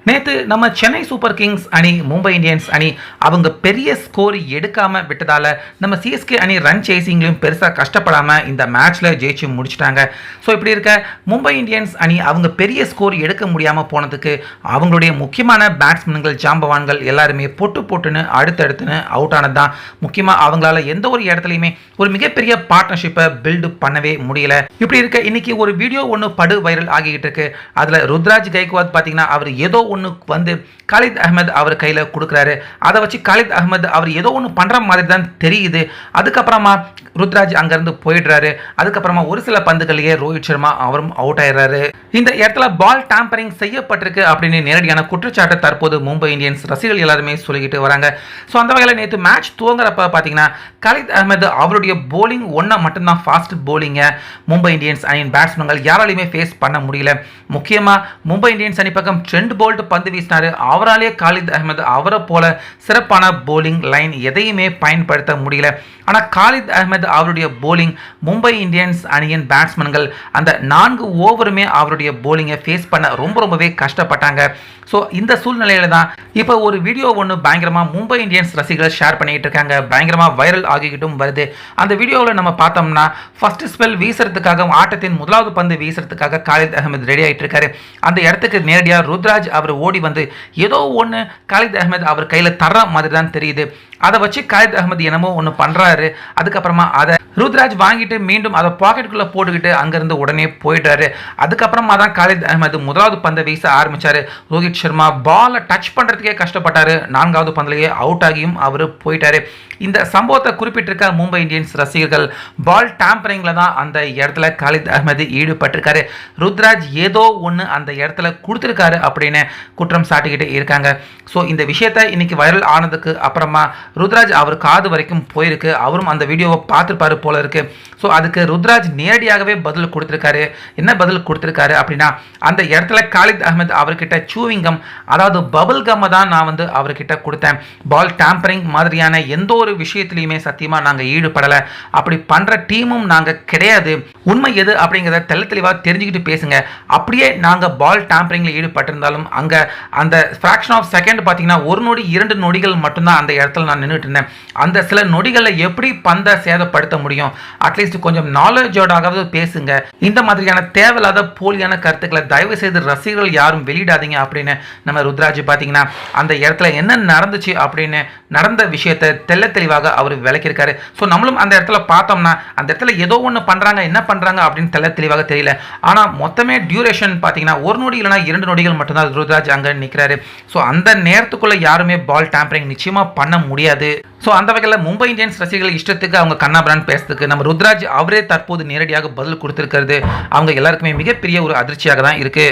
நேற்று நம்ம Chennai super Kings அணி மும்பை இந்தியன்ஸ் அணி அவங்க பெரிய ஸ்கோர் எடுக்காம விட்டதால நம்ம சிஎஸ்கே அணி ரன் சேசிங்லையும் பெருசாக கஷ்டப்படாமல் இந்த மேட்ச்சில் ஜெயிச்சு முடிச்சிட்டாங்க. ஸோ இப்படி இருக்க மும்பை இந்தியன்ஸ் அணி அவங்க பெரிய ஸ்கோர் எடுக்க முடியாமல் போனதுக்கு அவங்களுடைய முக்கியமான பேட்ஸ்மேன்கள் ஜாம்பவான்கள் எல்லாருமே போட்டுன்னு அடுத்தடுத்துன்னு அவுட் ஆனது தான். முக்கியமாக அவங்களால எந்த ஒரு இடத்துலையுமே ஒரு மிகப்பெரிய பார்ட்னர்ஷிப்பை பில்டு பண்ணவே முடியல. இப்படி இருக்க இன்னைக்கு ஒரு வீடியோ ஒன்று படு வைரல் ஆகிட்டு இருக்கு. அதில் ருத்ராஜ் கைக்வாத் பார்த்தீங்கன்னா அவர் ஏதோ ஒன்று வந்து காலித் அஹ்மத் அவர் கையில் கொடுக்குறாரு. அதை வச்சு காலித் அஹ்மத் அவர் ஏதோ ஒன்று பண்ணுற மாதிரி தான் தெரியுது. அதுக்கப்புறமா ருத்ராஜ் அங்கேருந்து போயிடுறாரு. அதுக்கப்புறமா ஒரு சில பந்துகளையே ரோஹித் சர்மா அவரும் அவுட் ஆயிடுறாரு. இந்த இடத்துல பால் டேம்பரிங் செய்யப்பட்டிருக்கு அப்படின்னு நேரடியான குற்றச்சாட்டை தற்போது மும்பை இந்தியன்ஸ் ரசிகர்கள் எல்லாருமே சொல்லிக்கிட்டு வராங்க. ஸோ அந்த வகையில் நேற்று மேட்ச் துவங்குறப்ப பார்த்தீங்கன்னா காலித் அஹ்மத் அவருடைய போலிங் ஒன்றை மட்டும்தான் ஃபாஸ்ட் போலிங்கை மும்பை இந்தியன்ஸ் அணியின் பேட்ஸ்மேன்கள் யாராலையுமே ஃபேஸ் பண்ண முடியல. முக்கியமாக மும்பை இந்தியன்ஸ் அணி பக்கம் ட்ரெண்ட் போல்ட் பந்து வீசினாரு. அவராலே காலித் அஹ்மத் அவரை போல சிறப்பான போலிங் லைன் எதையுமே பயன்படுத்த முடியல. ஆனால் காலித் அஹ்மத் அவருடைய போலிங் மும்பை இந்தியன்ஸ் அணியின் பேட்ஸ்மேன்கள் அந்த 4 ஓவருமே அவருடைய போலிங்கை ஃபேஸ் பண்ண ரொம்பவே கஷ்டப்பட்டாங்க. ஸோ இந்த சூழ்நிலையில தான் இப்போ ஒரு வீடியோ ஒன்று பயங்கரமாக மும்பை இந்தியன்ஸ் ரசிகர்கள் ஷேர் பண்ணிக்கிட்டு இருக்காங்க. பயங்கரமாக வைரல் ஆகிக்கிட்டும் வருது. அந்த வீடியோவில் நம்ம பார்த்தோம்னா ஃபர்ஸ்ட் ஸ்பெல் வீசுறதுக்காக ஆட்டத்தின் முதலாவது பந்து வீசுறதுக்காக காலித் அஹ்மத் ரெடி ஆகிட்டு இருக்காரு. அந்த இடத்துக்கு நேரடியாக ருத்ராஜ் அவர் ஓடி வந்து ஏதோ ஒன்று காலித் அஹ்மத் அவர் கையில் தர்ற மாதிரி தான் தெரியுது. அதை வச்சு காலித் அஹ்மத் என்னமோ ஒன்று பண்ணுறாரு. அதுக்கப்புறமா அதை ருத்ராஜ் வாங்கிட்டு மீண்டும் அதை பாக்கெட்டுக்குள்ளே போட்டுக்கிட்டு அங்கேருந்து உடனே போயிட்டாரு. அதுக்கப்புறமா தான் காலித் அஹ்மத் முதலாவது பந்தை வீச ஆரம்பித்தார். ரோஹித் சர்மா பாலை டச் பண்ணுறதுக்கே கஷ்டப்பட்டார். 4வது பந்திலேயே அவுட் ஆகியும் அவர் போயிட்டார். இந்த சம்பவத்தை குறிப்பிட்டிருக்க மும்பை இந்தியன்ஸ் ரசிகர்கள் பால் டேம்பரிங்கில் தான் அந்த இடத்துல காலித் அஹ்மத் ஈடுபட்டிருக்காரு. ருத்ராஜ் ஏதோ ஒன்று அந்த இடத்துல கொடுத்துருக்காரு அப்படின்னு குற்றம் சாட்டிக்கிட்டு இருக்காங்க. ஸோ இந்த விஷயத்தை இன்னைக்கு வைரல் ஆனதுக்கு அப்புறமா ருத்ராஜ் அவர் காது வரைக்கும் போயிருக்கு. அவரும் அந்த வீடியோவை பார்த்துருப்பாரு போல இருக்கு. ஸோ அதுக்கு ருத்ராஜ் நேரடியாகவே பதில் கொடுத்துருக்காரு. என்ன பதில் கொடுத்துருக்காரு அப்படின்னா, அந்த இடத்துல காலித் அஹ்மத் அவர்கிட்ட சூவிங்கம், அதாவது பபுள் கம்மை தான் நான் வந்து அவர்கிட்ட கொடுத்தேன். பால் டேம்பரிங் மாதிரியான எந்த ஒரு விஷயத்துலையுமே சத்தியமாக நாங்கள் ஈடுபடலை. அப்படி பண்ணுற டீமும் நாங்கள் கிடையாது. உண்மை எது அப்படிங்கிறத தெளிவாக தெரிஞ்சுக்கிட்டு பேசுங்க. அப்படியே நாங்கள் பால் டேம்பரிங்கில் ஈடுபட்டிருந்தாலும் அங்கே அந்த ஃப்ராக்ஷன் ஆஃப் செகண்ட் பார்த்தீங்கன்னா 1 நொடி 2 நொடிகள் மட்டும்தான் அந்த இடத்துல நான் நின்றுட்டு இருந்தேன். அந்த சில நொடிகளில் எப்படி பந்தை சேதப்படுத்த முடியும்? அட்லீஸ்ட் கொஞ்சம் நாலேஜோடாவது பேசுங்க. இந்த மாதிரியான தேவையில்லாத போலியான கருத்துக்களை தயவு செய்து ரசிகர்கள் யாரும் வெளியிடாதீங்க அப்படின்னு நம்ம ருத்ராஜ் பார்த்தீங்கன்னா அந்த இடத்துல என்ன நடந்துச்சு அப்படின்னு நடந்த விஷயத்தை தெளிவாக அவர் விளக்கியிருக்காரு. ஸோ நம்மளும் அந்த இடத்துல பார்த்தோம்னா அந்த இடத்துல ஏதோ ஒன்று பண்ணுறாங்க, என்ன பண்ணுறாங்க அப்படின்னு தெளிவாக தெரியல. ஆனால் மொத்தமே டியூரேஷன் பார்த்தீங்கன்னா 1 நொடி இல்லைனா 2 நொடிகள் மட்டும்தான் ருத்ராஜ் அங்கே நிற்கிறாரு. ஸோ அந்த நேரத்துக்குள்ளே யாருமே பால் டேம்பரிங் நிச்சயமாக பண்ண முடியாது. ஸோ அந்த வகையில் மும்பை இந்தியன்ஸ் ரசிகர்கள் இஷ்டத்துக்கு அவங்க கண்ணாபிரான் பேசுறதுக்கு நம்ம ருத்ராஜ் அவரே தற்போது நேரடியாக பதில் கொடுத்துருக்கிறது அவங்க எல்லாருக்குமே மிகப்பெரிய ஒரு அதிர்ச்சியாக தான் இருக்குது.